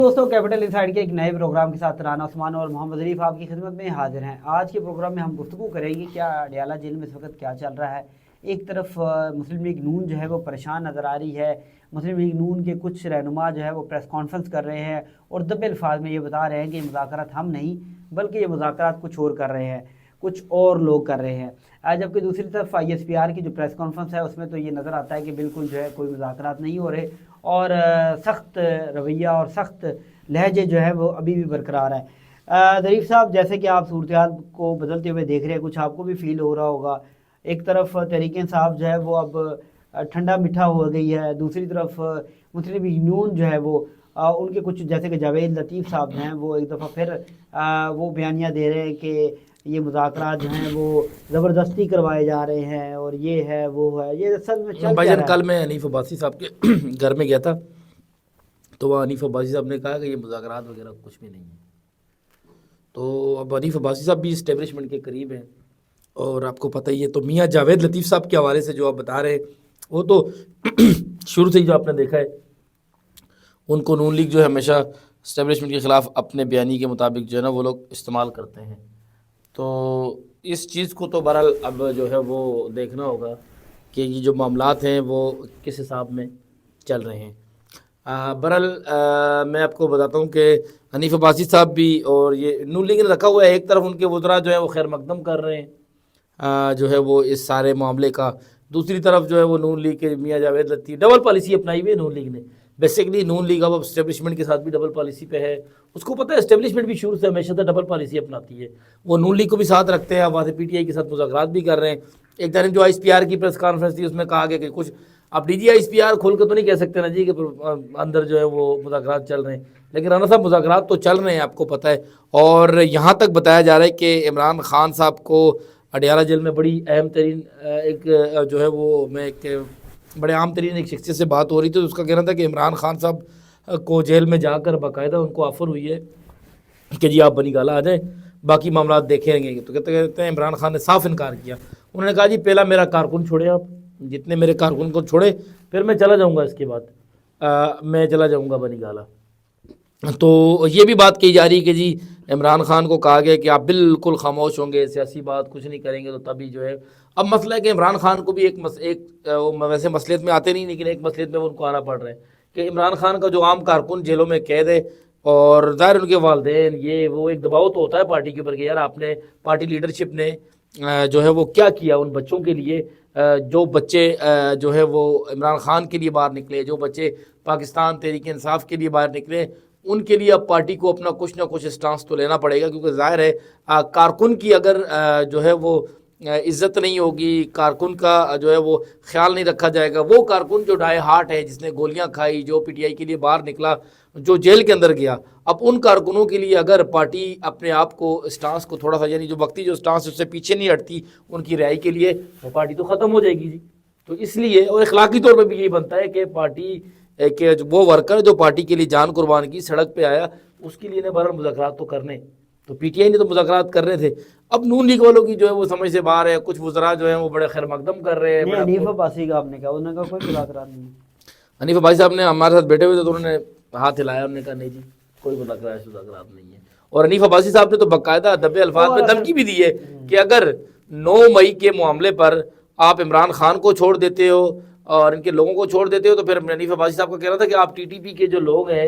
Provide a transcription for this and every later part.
دوستوں capital inside کے ایک نئے پروگرام کے ساتھ رانا عثمان اور محمد ظریف آپ کی خدمت میں حاضر ہیں۔ آج کے پروگرام میں ہم گفتگو کریں گے کیا اڈیالہ جیل میں اس وقت کیا چل رہا ہے۔ ایک طرف مسلم لیگ نون جو ہے وہ پریشان نظر آ رہی ہے۔ مسلم لیگ نون کے کچھ رہنما جو ہے وہ پریس کانفرنس کر رہے ہیں اور دبے الفاظ میں یہ بتا رہے ہیں کہ یہ مذاکرات ہم نہیں بلکہ یہ مذاکرات کچھ اور کر رہے ہیں، کچھ اور لوگ کر رہے ہیں۔ جبکہ دوسری طرف آئی ایس پی آر کی جو پریس کانفرنس ہے اس میں تو یہ نظر آتا ہے کہ بالکل جو ہے کوئی مذاکرات نہیں ہو رہے اور سخت رویہ اور سخت لہجے جو ہے وہ ابھی بھی برقرار ہے۔ ظریف صاحب، جیسے کہ آپ صورتحال کو بدلتے ہوئے دیکھ رہے ہیں، کچھ آپ کو بھی فیل ہو رہا ہوگا۔ ایک طرف تحریک انصاف جو ہے وہ اب ٹھنڈا میٹھا ہو گئی ہے، دوسری طرف مسلم لیگ نون جو ہے وہ ان کے کچھ جیسے کہ جاوید لطیف صاحب ہیں وہ ایک دفعہ پھر وہ بیانیہ دے رہے ہیں کہ یہ مذاکرات جو ہیں وہ زبردستی کروائے جا رہے ہیں اور یہ ہے وہ ہے۔ یہ اصل میں چل بھائی کیا جان، رہا ہے؟ کل میں حنیف عباسی صاحب کے گھر میں گیا تھا تو وہ حنیف عباسی صاحب نے کہا کہ یہ مذاکرات وغیرہ کچھ بھی نہیں ہے۔ تو اب حنیف عباسی صاحب بھی اسٹیبلشمنٹ کے قریب ہیں اور آپ کو پتہ ہی ہے، تو میاں جاوید لطیف صاحب کے حوالے سے جو آپ بتا رہے ہیں وہ تو شروع سے ہی جو آپ نے دیکھا ہے، ان کو نون لیگ جو ہے ہمیشہ اسٹیبلشمنٹ کے خلاف اپنے بیانی کے مطابق جو ہے نا وہ لوگ استعمال کرتے ہیں۔ تو اس چیز کو تو بہرحال اب جو ہے وہ دیکھنا ہوگا کہ یہ جو معاملات ہیں وہ کس حساب میں چل رہے ہیں۔ بہرحال میں آپ کو بتاتا ہوں کہ حنیف عباسی صاحب بھی اور یہ نون لیگ نے رکھا ہوا ہے، ایک طرف ان کے وزراء جو ہے وہ خیر مقدم کر رہے ہیں جو ہے وہ اس سارے معاملے کا، دوسری طرف جو ہے وہ نون لیگ کے میاں جاوید لطیف ڈبل پالیسی اپنائی ہوئی ہے نون لیگ نے۔ بیسکلی نون لیگ اب اسٹیبلشمنٹ کے ساتھ بھی ڈبل پالیسی پہ ہے، اس کو پتہ ہے اسٹیبلشمنٹ بھی شروع سے ہمیشہ سے ڈبل پالیسی اپناتی ہے، وہ نون لیگ کو بھی ساتھ رکھتے ہیں، اب وہاں سے پی ٹی آئی کے ساتھ مذاکرات بھی کر رہے ہیں۔ ایک طرح جو آئی ایس پی آر کی پریس کانفرنس تھی اس میں کہا گیا کہ کچھ اب D G I S P R کھول کے تو نہیں کہہ سکتے نا جی کہ اندر جو ہے وہ مذاکرات چل رہے ہیں، لیکن رانا صاحب مذاکرات تو چل رہے ہیں، آپ کو پتہ ہے۔ اور یہاں تک بتایا جا رہا ہے کہ عمران خان صاحب کو اڈیالہ جیل میں بڑی اہم ترین ایک جو ہے وہ میں ایک بڑے عام ترین ایک شخصیت سے بات ہو رہی تھی، تو اس کا کہنا تھا کہ عمران خان صاحب کو جیل میں جا کر باقاعدہ ان کو آفر ہوئی ہے کہ جی آپ بنی گالہ آ جائیں، باقی معاملات دیکھیں گے۔ تو کہتے ہیں عمران خان نے صاف انکار کیا، انہوں نے کہا جی پہلا میرا کارکن چھوڑے، آپ جتنے میرے کارکن کو چھوڑے پھر میں چلا جاؤں گا، اس کے بعد میں چلا جاؤں گا بنی گالہ۔ تو یہ بھی بات کہی جا رہی ہے کہ جی عمران خان کو کہا گیا کہ آپ بالکل خاموش ہوں گے، سیاسی بات کچھ نہیں کریں گے تو تبھی جو ہے۔ اب مسئلہ ہے کہ عمران خان کو بھی ویسے مسئلے میں آتے نہیں لیکن ایک مسئلے میں ان کو آنا پڑ رہا ہے کہ عمران خان کا جو عام کارکن جیلوں میں قید ہے اور ظاہر ان کے والدین یہ وہ ایک دباؤ تو ہوتا ہے پارٹی کے اوپر کہ یار آپ نے پارٹی لیڈرشپ نے جو ہے وہ کیا کیا ان بچوں کے لیے، جو بچے جو ہے وہ عمران خان کے لیے باہر نکلے، جو بچے پاکستان تحریک انصاف کے لیے باہر نکلے، ان کے لیے اب پارٹی کو اپنا کچھ نہ کچھ اسٹانس تو لینا پڑے گا، کیونکہ ظاہر ہے کارکن کی اگر جو ہے وہ عزت نہیں ہوگی، کارکن کا جو ہے وہ خیال نہیں رکھا جائے گا، وہ کارکن جو ڈائی ہارٹ ہے، جس نے گولیاں کھائی، جو پی ٹی آئی کے لیے باہر نکلا، جو جیل کے اندر گیا، اب ان کارکنوں کے لیے اگر پارٹی اپنے آپ کو اسٹانس کو تھوڑا سا یعنی جو وقتی جو اسٹانس اس سے پیچھے نہیں ہٹتی ان کی رہائی کے لیے، وہ پارٹی تو ختم ہو جائے گی جی۔ تو اس لیے اور اخلاقی طور پہ بھی یہی بنتا ہے کہ پارٹی کہ وہ ورکر جو پارٹی کے لیے جان قربان کی سڑک پہ آیا، اس کے لیے بہرحال مذاکرات تو کرنے، تو پی ٹی آئی نے تو مذاکرات کر رہے تھے۔ اب نون لیگ والوں کی جو ہے وہ سمجھ سے باہر ہے، کچھ وزراء جو ہیں وہ بڑے خیر مقدم کر رہے ہیں۔ نہیں، حنیف عباسی کا آپ نے کہا، انہوں نے کہا کوئی مذاکرات نہیں ہے۔ حنیف عباسی صاحب نے ہمارے ساتھ بیٹھے ہوئے تھے تو انہوں نے ہاتھ ہلایا، انہوں نے کہا نہیں جی کوئی مذاکرات نہیں ہے۔ اور حنیف عباسی صاحب نے تو باقاعدہ دبے الفاظ میں دھمکی بھی دی ہے کہ اگر 9 مئی کے معاملے پر آپ عمران خان کو چھوڑ دیتے ہو اور ان کے لوگوں کو چھوڑ دیتے ہو تو پھر حنیف عباسی صاحب کا کہنا تھا کہ آپ ٹی ٹی پی کے جو لوگ ہیں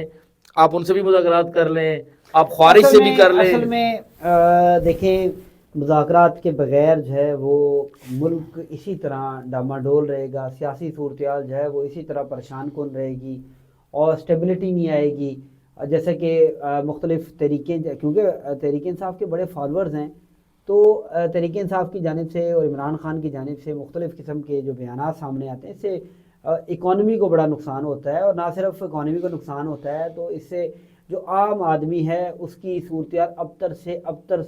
آپ ان سے بھی مذاکرات کر لیں، آپ خوارج سے بھی کر لیں۔ اصل میں دیکھیں، مذاکرات کے بغیر جو ہے وہ ملک اسی طرح ڈاماڈول رہے گا، سیاسی صورتحال جو ہے وہ اسی طرح پریشان کن رہے گی اور اسٹیبلٹی نہیں آئے گی۔ جیسے کہ مختلف طریقے، کیونکہ تحریک انصاف کے بڑے فالورز ہیں، تو تحریک انصاف کی جانب سے اور عمران خان کی جانب سے مختلف قسم کے جو بیانات سامنے آتے ہیں، اس سے اکانومی کو بڑا نقصان ہوتا ہے، اور نہ صرف اکانومی کو نقصان ہوتا ہے تو اس سے جو عام آدمی ہے اس کی صورتحال ابتر سے ابتر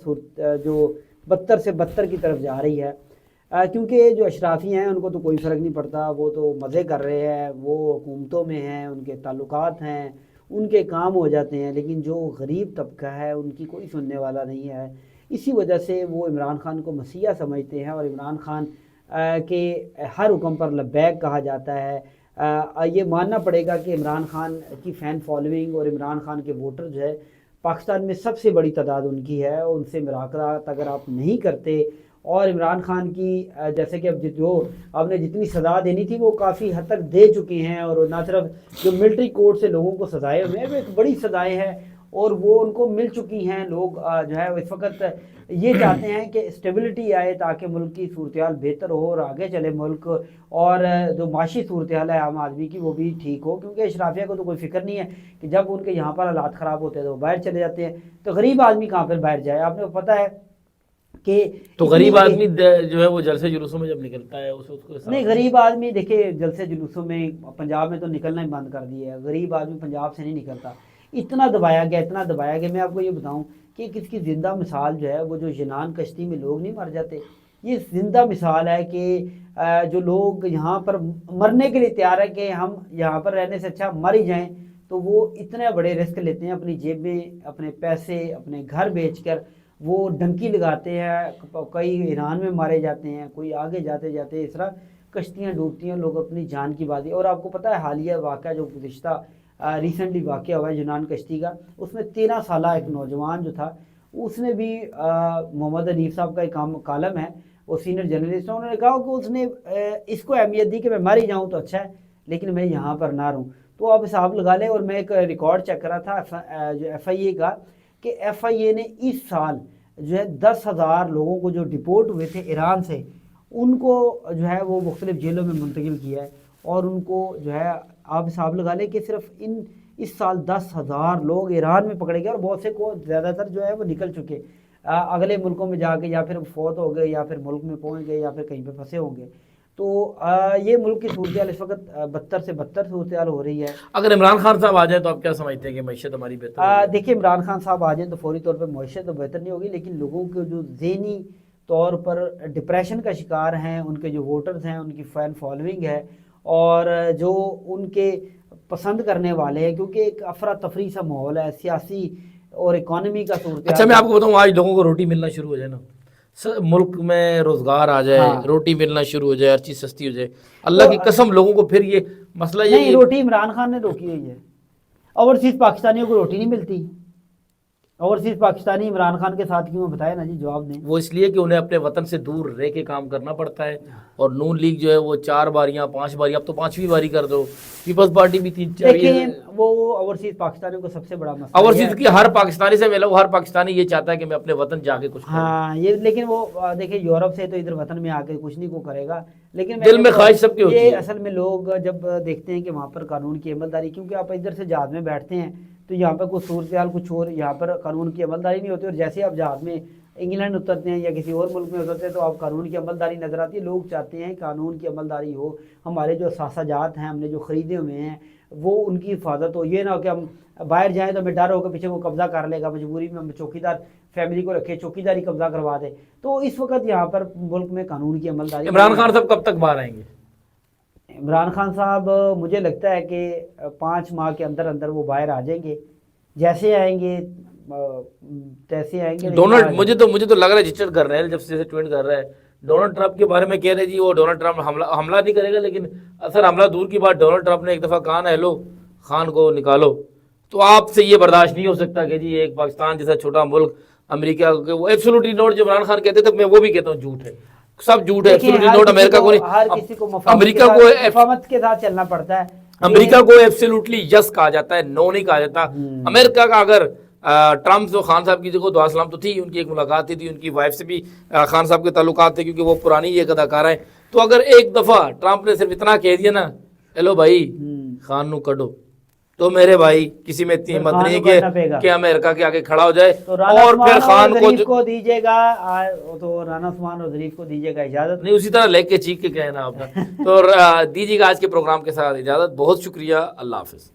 جو بدتر سے بدتر کی طرف جا رہی ہے، کیونکہ جو اشرافی ہیں ان کو تو کوئی فرق نہیں پڑتا، وہ تو مزے کر رہے ہیں، وہ حکومتوں میں ہیں، ان کے تعلقات ہیں، ان کے کام ہو جاتے ہیں، لیکن جو غریب طبقہ ہے ان کی کوئی سننے والا نہیں ہے۔ اسی وجہ سے وہ عمران خان کو مسیحا سمجھتے ہیں اور عمران خان کے ہر حکم پر لبیک کہا جاتا ہے، یہ ماننا پڑے گا کہ عمران خان کی فین فالوئنگ اور عمران خان کے ووٹر جو ہے پاکستان میں سب سے بڑی تعداد ان کی ہے. ان سے مراقبات اگر آپ نہیں کرتے اور عمران خان کی جیسے کہ اب جو آپ نے جتنی سزا دینی تھی وہ کافی حد تک دے چکے ہیں, اور نہ صرف جو ملٹری کورٹ سے لوگوں کو سزائیں ہوئے ہیں وہ ایک بڑی سزائیں ہیں اور وہ ان کو مل چکی ہیں. لوگ جو ہے اس وقت یہ چاہتے ہیں کہ اسٹیبلٹی آئے تاکہ ملک کی صورتحال بہتر ہو اور آگے چلے ملک, اور جو معاشی صورتحال ہے عام آدمی کی وہ بھی ٹھیک ہو, کیونکہ اشرافیہ کو تو کوئی فکر نہیں ہے کہ جب ان کے یہاں پر حالات خراب ہوتے ہیں تو وہ باہر چلے جاتے ہیں. تو غریب آدمی کہاں پر باہر جائے؟ آپ نے پتہ ہے کہ تو غریب آدمی جو ہے وہ جلسے جلوسوں میں جب نکلتا ہے اس کو نہیں, غریب آدمی دیکھیں جلسے جلوسوں میں پنجاب میں تو نکلنا ہی بند کر دیا ہے. غریب آدمی پنجاب سے نہیں نکلتا, اتنا دبایا گیا. میں آپ کو یہ بتاؤں کہ کس کی زندہ مثال جو ہے وہ جو ینان کشتی میں لوگ نہیں مر جاتے, یہ زندہ مثال ہے کہ جو لوگ یہاں پر مرنے کے لیے تیار ہے کہ ہم یہاں پر رہنے سے اچھا مر ہی جائیں, تو وہ اتنے بڑے رسک لیتے ہیں اپنی جیب میں, اپنے پیسے, اپنے گھر بیچ کر وہ ڈنکی لگاتے ہیں. کئی ایران میں مارے جاتے ہیں, کوئی آگے جاتے جاتے اس طرح کشتیاں ڈوبتی ہیں, لوگ اپنی جان کی بازی. اور آپ کو پتہ ہے حالیہ واقعہ جو گزشتہ ریسنٹلی واقعہ ہوا ہے یونان کشتی کا, اس میں 13 سالہ ایک نوجوان جو تھا اس نے بھی محمد حنیف صاحب کا ایک کالم ہے, وہ سینئر جرنلسٹ ہیں, انہوں نے کہا کہ اس نے اس کو اہمیت دی کہ میں مر ہی جاؤں تو اچھا ہے لیکن میں یہاں پر نہ رہوں. تو آپ حساب لگا لیں. اور میں ایک ریکارڈ چیک کرا تھا جو ایف آئی اے کا, کہ ایف آئی اے نے اس سال جو ہے 10,000 لوگوں کو جو ڈپورٹ ہوئے تھے ایران سے ان کو جو ہے وہ مختلف جیلوں میں منتقل کیا ہے, اور ان کو جو ہے آپ حساب لگا لیں کہ صرف اس سال 10,000 لوگ ایران میں پکڑے گئے, اور بہت سے کو زیادہ تر جو ہے وہ نکل چکے اگلے ملکوں میں جا کے, یا پھر فوت ہو گئے, یا پھر ملک میں پہنچ گئے, یا پھر کہیں پہ پھنسے ہوں گے. تو یہ ملک کی صورتحال اس وقت بدتر سے بدتر صورتحال ہو رہی ہے. اگر عمران خان صاحب آ جائیں تو آپ کیا سمجھتے ہیں کہ معیشت ہماری بہتر دیکھیے عمران خان صاحب آ جائیں تو فوری طور پہ معیشت تو بہتر نہیں ہوگی, لیکن لوگوں کے جو ذہنی طور پر ڈپریشن کا شکار ہیں, ان کے جو ووٹرز ہیں, ان کی فین فالوئنگ ہے, اور جو ان کے پسند کرنے والے ہیں, کیونکہ ایک افراتفری سا ماحول ہے سیاسی اور اکانومی کا صورتحال. اچھا میں آپ کو بتاؤں, آج لوگوں کو روٹی ملنا شروع ہو جائے نا, ملک میں روزگار آ جائے, روٹی ملنا شروع ہو جائے, ہر چیز سستی ہو جائے, اللہ کی قسم لوگوں کو پھر یہ مسئلہ نہیں, روٹی عمران خان نے روکی ہوئی ہے. اوورسیز پاکستانیوں کو روٹی نہیں ملتی. اوورسیز پاکستانی عمران خان کے ساتھ کیوں بتائے نا جی, جواب دیں. وہ اس لیے کہ انہیں اپنے وطن سے دور رہ کے کام کرنا پڑتا ہے, اور نون لیگ جو ہے وہ 4 باریاں 5 باریاں, اب تو 5ویں باری کر دو, پیپلز پارٹی بھی 3-4. لیکن وہ اوورسیز پاکستانیوں کو سب سے بڑا مسئلہ اوورسیز کی ہر پاکستانی سے ملا, وہ ہر پاکستانی یہ چاہتا ہے کہ میں اپنے وطن جا کے کچھ کروں. ہاں یہ, لیکن وہ دیکھیں یورپ سے تو ادھر وطن میں آ کے کچھ نہیں کو کرے گا, لیکن دل میں خواہش سب کی ہوتی ہے. یہ اصل میں لوگ جب دیکھتے ہیں کہ وہاں پر قانون کی عملداری, کیونکہ آپ ادھر سے جہاز میں بیٹھتے ہیں تو یہاں پر کوئی صورتحال کچھ اور, یہاں پر قانون کی عملداری نہیں ہوتی, اور جیسے آپ جہاز میں انگلینڈ اترتے ہیں یا کسی اور ملک میں اترتے ہیں تو آپ قانون کی عملداری نظر آتی ہے. لوگ چاہتے ہیں قانون کی عملداری ہو, ہمارے جو اثاثہ جات ہیں ہم نے جو خریدے ہوئے ہیں وہ ان کی حفاظت ہو. یہ نہ ہو کہ ہم باہر جائیں تو ہمیں ڈر ہو کہ پیچھے وہ قبضہ کر لے گا, مجبوری میں ہم چوکیدار فیملی کو رکھے, چوکیداری قبضہ کروا دے. تو اس وقت یہاں پر ملک میں قانون کی عملداری. عمران خان صاحب کب تک باہر آئیں گے؟ عمران خان صاحب مجھے لگتا ہے کہ 5 ماہ کے اندر اندر وہ باہر آ جائیں گے, جیسے آئیں گے تیسے آئیں گے. ڈونلڈ مجھے تو لگ رہا ہے جھچک کر رہے ہیں جب سے ٹویٹ کر رہا ہے. ڈونلڈ ٹرمپ کے بارے میں کہہ رہے جی وہ ڈونلڈ ٹرمپ حملہ نہیں کرے گا, لیکن اثر حملہ دور کی بات, ڈونلڈ ٹرمپ نے ایک دفعہ کہا نا ہیلو خان کو نکالو, تو آپ سے یہ برداشت نہیں ہو سکتا کہ جی ایک پاکستان جیسا چھوٹا ملک امریکہ, وہ ایبسولوٹلی نوٹ جو عمران خان کہتے تھے میں وہ بھی کہتا ہوں جھوٹ ہے, سب جھوٹ ہے. ایبسولوٹلی نوٹ امریکہ کو نہیں, ہر کسی کو امریکہ کو مفاہمت کے ساتھ چلنا پڑتا ہے. امریکہ کو ایبسولوٹلی یس کہا جاتا ہے, نو نہیں کہا جاتا. امریکہ کا اگر ٹرمپ جو خان صاحب کی جگہ دعا سلام تو تھی, ان کی ایک ملاقات تھی, ان کی وائف سے بھی خان صاحب کے تعلقات تھے کیونکہ وہ پرانی ایک اداکارہ ہیں. تو اگر ایک دفعہ ٹرمپ نے صرف اتنا کہہ دیا نا ہیلو بھائی خان نو کڈو, تو میرے بھائی کسی میں اتنی ہمت نہیں کہ امریکہ کے آگے کھڑا ہو جائے, اور پھر خان کو دیجیے گا, تو رانا عثمان اور ظریف کو دیجیے گا اجازت. نہیں اسی طرح لے کے چیخ کے کہنا آپ کا. تو دیجیے گا آج کے پروگرام کے ساتھ اجازت. بہت شکریہ, اللہ حافظ.